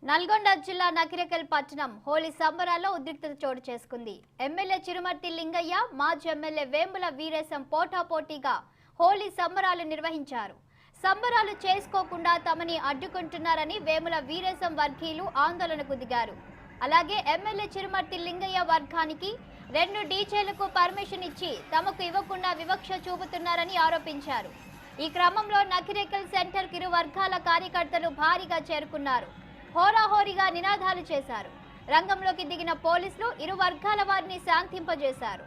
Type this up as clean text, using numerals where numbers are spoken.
నల్గొండ జిల్లా నకిరేకల్ పట్టణం హోలీ సంబరాల్లో ఉద్రిక్తత చోటు చేసుకుంది. ఎమ్మెల్యే చిరుమర్తి లింగయ్య, మాజీ ఎమ్మెల్యే వేముల వీరేశం పోటాపోటీగా హోలీ సంబరాలు నిర్వహించారు. సంబరాలు చేసుకోకుండా తమని అడ్డుకుంటున్నారని వేముల వీరేశం వర్గీయులు ఆందోళనకు దిగారు. అలాగే ఎమ్మెల్యే చిరుమర్తి లింగయ్య వర్గానికి 2 డీజేలకు పర్మిషన్ ఇచ్చి తమకు ఇవ్వకుండా వివక్ష చూపుతున్నారని ఆరోపించారు. ఈ క్రమంలో నకిరేకల్ సెంటర్ ఇరు వర్గాల కార్యకర్తలు భారీగా చేరుకున్నారు. హోరాహోరీగా నినాదాలు చేశారు. రంగంలోకి దిగిన పోలీసులు ఇరు వర్గాల వారిని శాంతింపజేశారు.